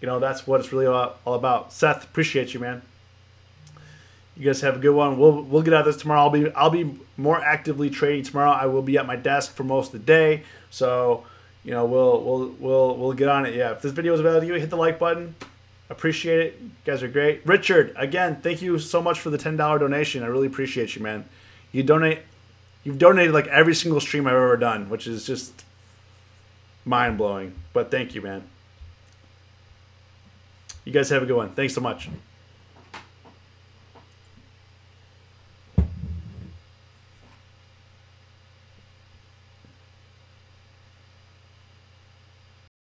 You know, that's what it's really all about. Seth, appreciate you, man. You guys have a good one. We'll get out of this tomorrow. I'll be more actively trading tomorrow. I will be at my desk for most of the day. So, you know, we'll get on it. Yeah. If this video was about you, hit the like button. Appreciate it. You guys are great. Richard, again, thank you so much for the $10 donation. I really appreciate you, man. You've donated like every single stream I've ever done, which is just mind blowing. But thank you, man. You guys have a good one. Thanks so much.